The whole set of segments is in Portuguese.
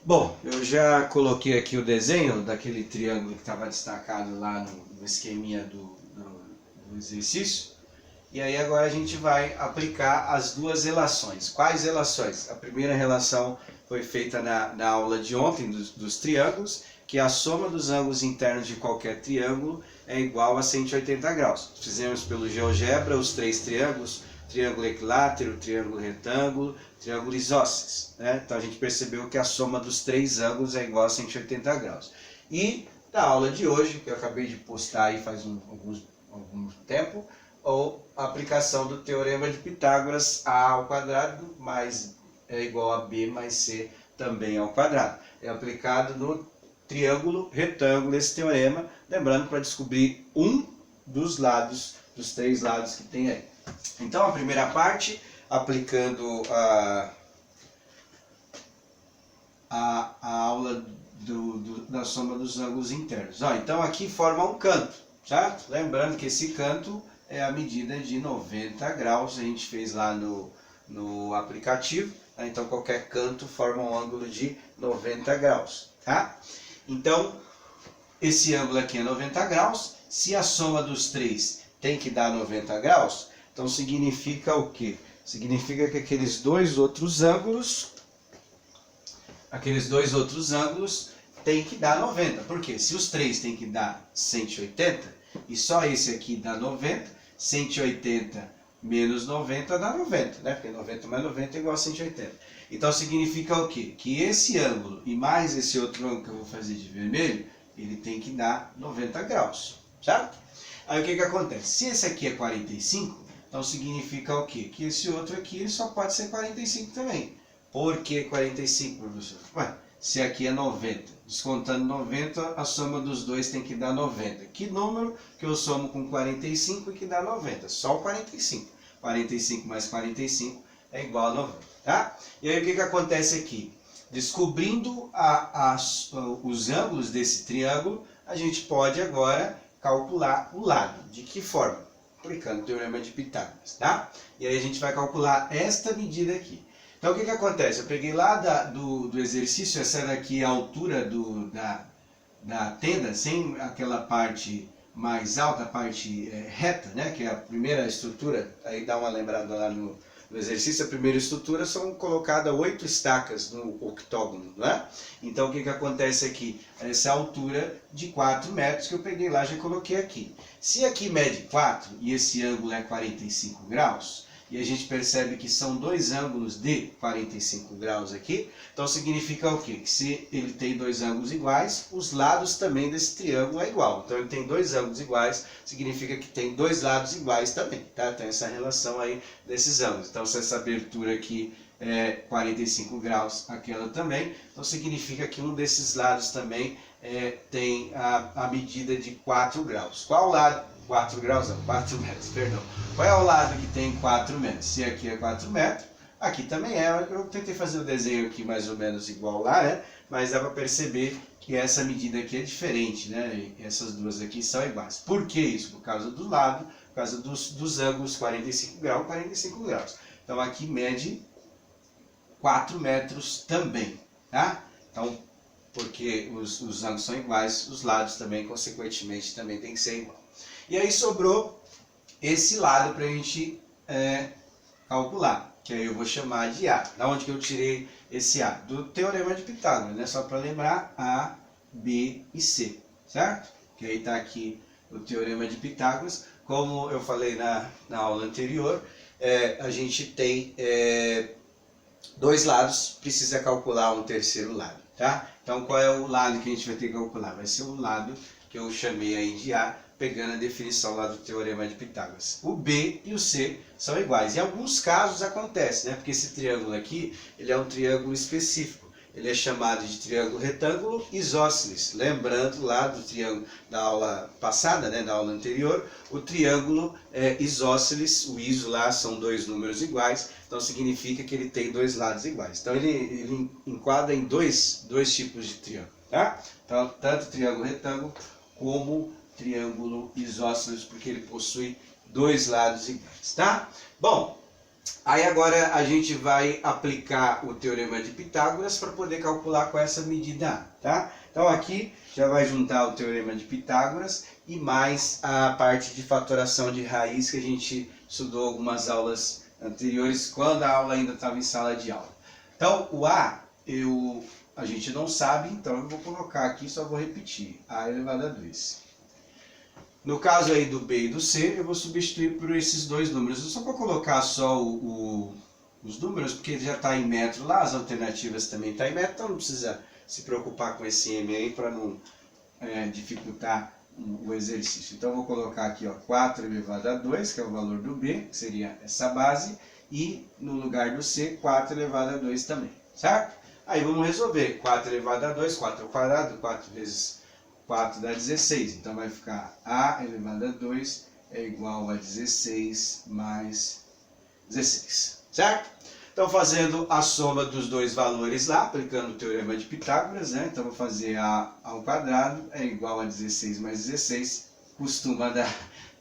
Bom, eu já coloquei aqui o desenho daquele triângulo que estava destacado lá no esqueminha do exercício. E aí agora a gente vai aplicar as duas relações. Quais relações? A primeira relação foi feita na aula de ontem dos triângulos, que a soma dos ângulos internos de qualquer triângulo é igual a 180 graus. Fizemos pelo GeoGebra os três triângulos, triângulo equilátero, triângulo retângulo, triângulo isósceles. Né? Então a gente percebeu que a soma dos três ângulos é igual a 180 graus. E na aula de hoje, que eu acabei de postar aí faz algum tempo, ou a aplicação do teorema de Pitágoras, a ao quadrado mais é igual a b mais c também ao quadrado. É aplicado no triângulo retângulo esse teorema, lembrando para descobrir um dos lados, dos três lados que tem aí. Então a primeira parte, aplicando a aula da soma dos ângulos internos. Então aqui forma um canto, certo? Lembrando que esse canto é a medida de 90 graus, a gente fez lá no aplicativo, tá? Então qualquer canto forma um ângulo de 90 graus, tá? Então esse ângulo aqui é 90 graus, se a soma dos três tem que dar 90 graus, então significa o quê? Significa que aqueles dois outros ângulos têm que dar 90, porque se os três têm que dar 180 e só esse aqui dá 90, 180 menos 90 dá 90, né? Porque 90 mais 90 é igual a 180. Então significa o quê? Que esse ângulo e mais esse outro ângulo que eu vou fazer de vermelho, ele tem que dar 90 graus, certo? Aí o que acontece? Se esse aqui é 45, então significa o quê? Que esse outro aqui ele só pode ser 45 também. Por que 45, professor? Ué, se aqui é 90, descontando 90, a soma dos dois tem que dar 90. Que número que eu somo com 45 e que dá 90? Só o 45. 45 mais 45 é igual a 90, tá? E aí o que acontece aqui? Descobrindo os ângulos desse triângulo, a gente pode agora calcular o lado. De que forma? Aplicando o teorema de Pitágoras, tá? E aí a gente vai calcular esta medida aqui. Então o que acontece? Eu peguei lá do exercício, essa daqui é a altura da tenda, sem aquela parte mais alta, a parte reta, né? Que é a primeira estrutura. Aí dá uma lembrada lá no exercício, a primeira estrutura são colocadas 8 estacas no octógono, né? Então o que acontece aqui? Essa altura de 4 metros que eu peguei lá, já coloquei aqui. Se aqui mede 4 e esse ângulo é 45 graus, e a gente percebe que são dois ângulos de 45 graus aqui, então significa o quê? Que se ele tem dois ângulos iguais, os lados também desse triângulo é igual. Então ele tem dois ângulos iguais, significa que tem dois lados iguais também, tá? Tem essa relação aí desses ângulos. Então se essa abertura aqui é 45 graus, aquela também, então significa que um desses lados também tem a medida de 4 graus. Qual lado? 4 graus, não, 4 metros, perdão. Qual é o lado que tem 4 metros? Se aqui é 4 metros, aqui também é. Eu tentei fazer o desenho aqui mais ou menos igual lá, né? Mas dá para perceber que essa medida aqui é diferente, né? E essas duas aqui são iguais. Por que isso? Por causa do lado, por causa dos ângulos 45 graus, 45 graus. Então aqui mede 4 metros também, tá? Então, porque os ângulos são iguais, os lados também, consequentemente, também tem que ser igual. E aí sobrou esse lado para a gente calcular, que aí eu vou chamar de A. Da onde que eu tirei esse A? Do teorema de Pitágoras, né? Só para lembrar, A, B e C, certo? Que aí está aqui o teorema de Pitágoras. Como eu falei na aula anterior, a gente tem dois lados, precisa calcular um terceiro lado, tá? Então qual é o lado que a gente vai ter que calcular? Vai ser o lado que eu chamei aí de A, pegando a definição lá do teorema de Pitágoras. O B e o C são iguais. Em alguns casos acontece, né? Porque esse triângulo aqui, ele é um triângulo específico. Ele é chamado de triângulo retângulo isósceles. Lembrando lá do triângulo da aula passada, né, da aula anterior, o triângulo isósceles, o iso lá são dois números iguais, então significa que ele tem dois lados iguais. Então ele enquadra em dois tipos de triângulo, tá? Então, tanto triângulo retângulo como triângulo isósceles, porque ele possui dois lados iguais, tá? Bom, Aí agora a gente vai aplicar o Teorema de Pitágoras para poder calcular com essa medida A, tá? Então aqui já vai juntar o Teorema de Pitágoras e mais a parte de fatoração de raiz que a gente estudou algumas aulas anteriores, quando a aula ainda estava em sala de aula. Então o A, a gente não sabe, então eu vou colocar aqui, só vou repetir, A elevado a 2. No caso aí do B e do C, eu vou substituir por esses dois números. Só para colocar só os números, porque já está em metro lá, as alternativas também estão em metro, então não precisa se preocupar com esse M aí para não dificultar o exercício. Então eu vou colocar aqui, ó, 4 elevado a 2, que é o valor do B, que seria essa base, e no lugar do C, 4 elevado a 2 também, certo? Aí vamos resolver. 4 elevado a 2, 4 ao quadrado, 4 vezes 4 dá 16, então vai ficar A elevado a 2 é igual a 16 mais 16, certo? Então fazendo a soma dos dois valores lá, aplicando o Teorema de Pitágoras, né? Então vou fazer A ao quadrado é igual a 16 mais 16, costuma dar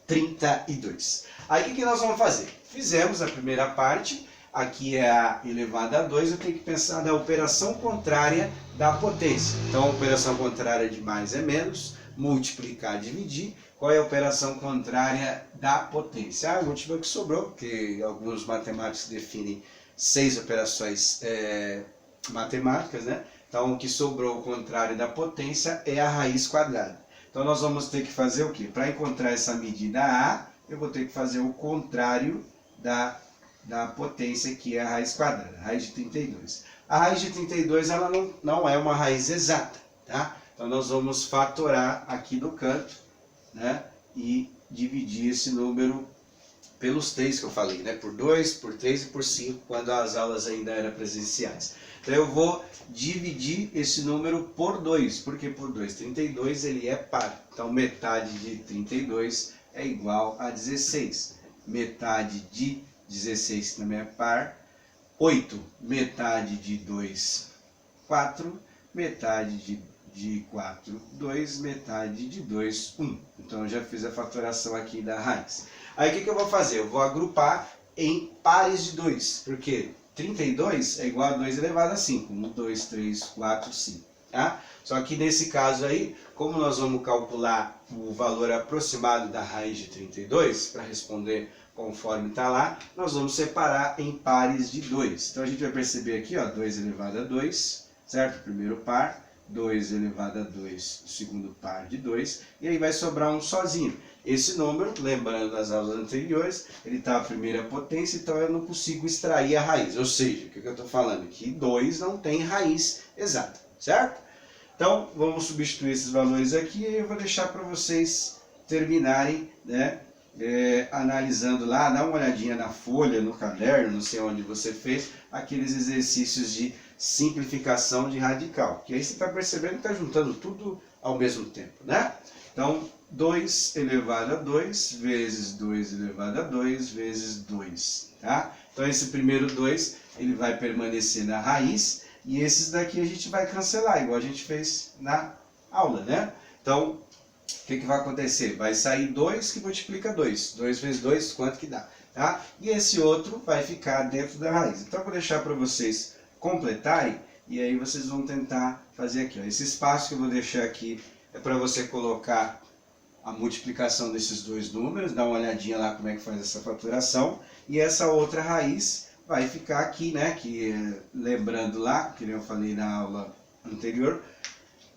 32. Aí o que nós vamos fazer? Fizemos a primeira parte, aqui é A elevado a 2, eu tenho que pensar na operação contrária da potência. Então a operação contrária de mais é menos, multiplicar, dividir. Qual é a operação contrária da potência? A última que sobrou, porque alguns matemáticos definem 6 operações matemáticas, né? Então o que sobrou, o contrário da potência, é a raiz quadrada. Então nós vamos ter que fazer o quê? Para encontrar essa medida A, eu vou ter que fazer o contrário da potência, que é a raiz quadrada, a raiz de 32. A raiz de 32 ela não é uma raiz exata, tá? Então nós vamos fatorar aqui no canto, né? E dividir esse número pelos 3 que eu falei, né? Por 2, por 3 e por 5, quando as aulas ainda eram presenciais. Então eu vou dividir esse número por 2. Por que por 2? 32 ele é par. Então metade de 32 é igual a 16. Metade de 16 também é par. 8. Metade de 2, 4. Metade de 4, 2. Metade de 2, 1. Então eu já fiz a fatoração aqui da raiz. Aí o que eu vou fazer? Eu vou agrupar em pares de 2. Porque 32 é igual a 2 elevado a 5. 1, 2, 3, 4, 5. Tá? Só que nesse caso aí, como nós vamos calcular o valor aproximado da raiz de 32, para responder conforme está lá, nós vamos separar em pares de 2. Então a gente vai perceber aqui, ó, 2 elevado a 2, certo? Primeiro par, 2 elevado a 2, o segundo par de 2, e aí vai sobrar um sozinho. Esse número, lembrando das aulas anteriores, ele está a primeira potência, então eu não consigo extrair a raiz. Ou seja, o que eu estou falando? Que 2 não tem raiz exata, certo? Então, vamos substituir esses valores aqui e eu vou deixar para vocês terminarem, né? Analisando lá, dá uma olhadinha na folha, no caderno, não sei onde você fez, aqueles exercícios de simplificação de radical. Que aí você está percebendo que está juntando tudo ao mesmo tempo, né? Então, 2 elevado a 2 vezes 2 elevado a 2 vezes 2, tá? Então esse primeiro 2, ele vai permanecer na raiz, e esses daqui a gente vai cancelar, igual a gente fez na aula, né? Então, o que vai acontecer? Vai sair 2 que multiplica 2. 2 vezes 2, quanto que dá? Tá? E esse outro vai ficar dentro da raiz. Então, eu vou deixar para vocês completarem, e aí vocês vão tentar fazer aqui. Ó. Esse espaço que eu vou deixar aqui é para você colocar a multiplicação desses dois números, dá uma olhadinha lá como é que faz essa faturação, e essa outra raiz vai ficar aqui, né? Que lembrando lá, que eu falei na aula anterior,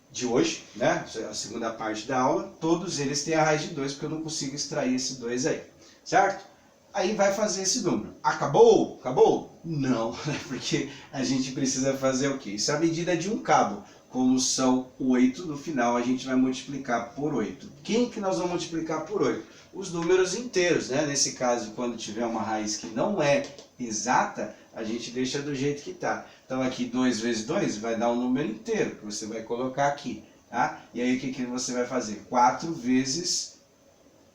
de hoje, né? A segunda parte da aula, todos eles têm a raiz de 2, porque eu não consigo extrair esse 2 aí, certo? Aí vai fazer esse número. Acabou? Acabou? Não, porque a gente precisa fazer o quê? Isso é a medida de um cabo. Como são 8, no final a gente vai multiplicar por 8. Quem que nós vamos multiplicar por 8? Os números inteiros, né? Nesse caso, quando tiver uma raiz que não é exata, a gente deixa do jeito que está. Então aqui 2 vezes 2 vai dar um número inteiro, que você vai colocar aqui. Tá? E aí o que você vai fazer? 4 vezes...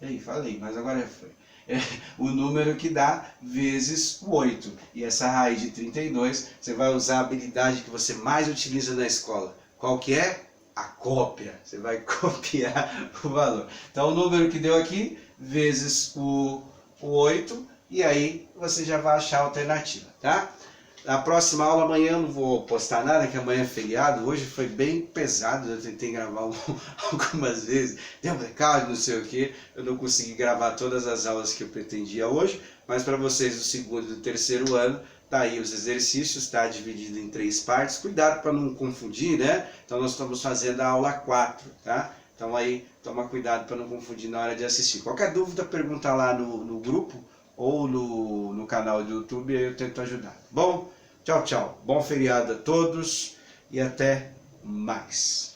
Ei, falei, mas agora já foi. O número que dá vezes o 8. E essa raiz de 32, você vai usar a habilidade que você mais utiliza na escola. Qual que é? A cópia. Você vai copiar o valor. Então o número que deu aqui, vezes o 8, e aí você já vai achar a alternativa, tá? Na próxima aula amanhã eu não vou postar nada, que amanhã é feriado. Hoje foi bem pesado, eu tentei gravar algumas vezes, deu blackout, não sei o que. Eu não consegui gravar todas as aulas que eu pretendia hoje, mas para vocês do segundo e do terceiro ano, tá aí os exercícios, tá dividido em 3 partes. Cuidado para não confundir, né? Então nós estamos fazendo a aula 4, tá? Então aí, toma cuidado para não confundir na hora de assistir. Qualquer dúvida, pergunta lá no grupo ou no canal do YouTube, aí eu tento ajudar. Bom, tchau, tchau. Bom feriado a todos e até mais.